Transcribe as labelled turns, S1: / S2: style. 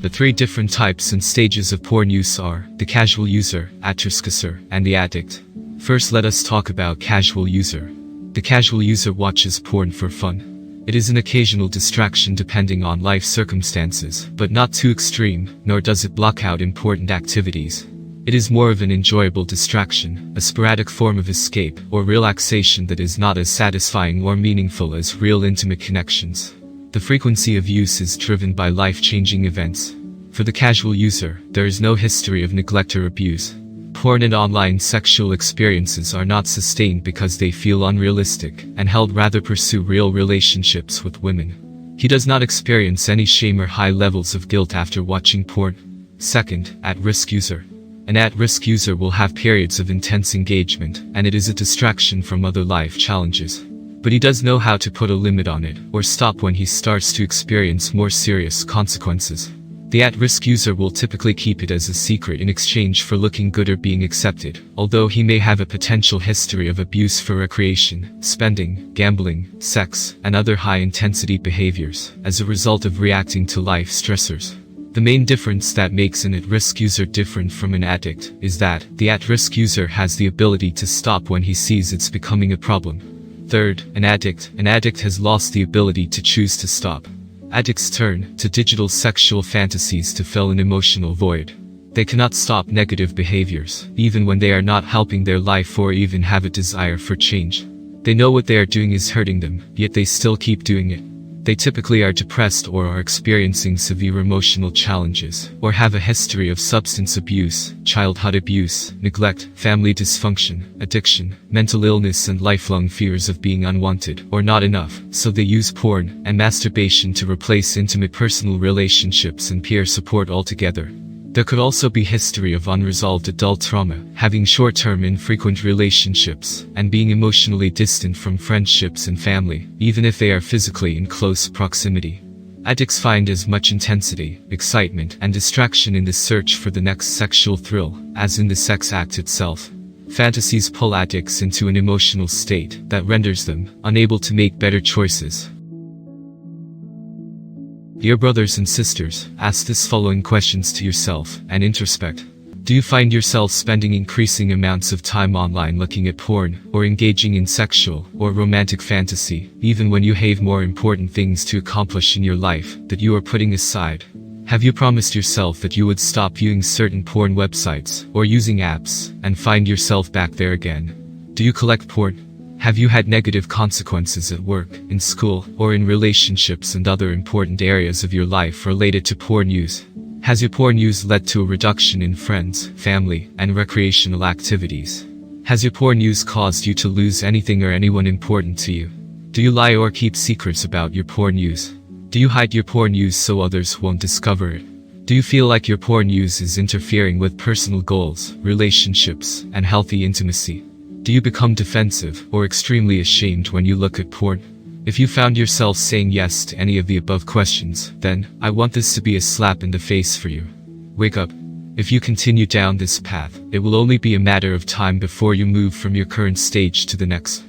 S1: The three different types and stages of porn use are the casual user, addict, and the addict. First, let us talk about casual user. The casual user watches porn for fun. It is an occasional distraction depending on life circumstances, but not too extreme, nor does it block out important activities. It is more of an enjoyable distraction, a sporadic form of escape or relaxation that is not as satisfying or meaningful as real intimate connections. The frequency of use is driven by life-changing events. For the casual user, there is no history of neglect or abuse. Porn and online sexual experiences are not sustained because they feel unrealistic, and held rather pursue real relationships with women. He does not experience any shame or high levels of guilt after watching porn. Second, at-risk user. An at-risk user will have periods of intense engagement, and it is a distraction from other life challenges. But he does know how to put a limit on it, or stop when he starts to experience more serious consequences. The at-risk user will typically keep it as a secret in exchange for looking good or being accepted, although he may have a potential history of abuse for recreation, spending, gambling, sex, and other high-intensity behaviors, as a result of reacting to life stressors. The main difference that makes an at-risk user different from an addict is that the at-risk user has the ability to stop when he sees it's becoming a problem. Third, an addict. An addict has lost the ability to choose to stop. Addicts turn to digital sexual fantasies to fill an emotional void. They cannot stop negative behaviors, even when they are not helping their life or even have a desire for change. They know what they are doing is hurting them, yet they still keep doing it. They typically are depressed or are experiencing severe emotional challenges, or have a history of substance abuse, childhood abuse, neglect, family dysfunction, addiction, mental illness and lifelong fears of being unwanted or not enough, so they use porn and masturbation to replace intimate personal relationships and peer support altogether. There could also be history of unresolved adult trauma, having short-term infrequent relationships, and being emotionally distant from friendships and family, even if they are physically in close proximity. Addicts find as much intensity, excitement, and distraction in the search for the next sexual thrill, as in the sex act itself. Fantasies pull addicts into an emotional state that renders them unable to make better choices. Dear brothers and sisters, ask this following questions to yourself and introspect. Do you find yourself spending increasing amounts of time online looking at porn, or engaging in sexual or romantic fantasy, even when you have more important things to accomplish in your life that you are putting aside? Have you promised yourself that you would stop viewing certain porn websites or using apps, and find yourself back there again? Do you collect porn? Have you had negative consequences at work, in school, or in relationships and other important areas of your life related to porn use? Has your porn use led to a reduction in friends, family, and recreational activities? Has your porn use caused you to lose anything or anyone important to you? Do you lie or keep secrets about your porn use? Do you hide your porn use so others won't discover it? Do you feel like your porn use is interfering with personal goals, relationships, and healthy intimacy? Do you become defensive or extremely ashamed when you look at porn? If you found yourself saying yes to any of the above questions, then I want this to be a slap in the face for you. Wake up. If you continue down this path, it will only be a matter of time before you move from your current stage to the next.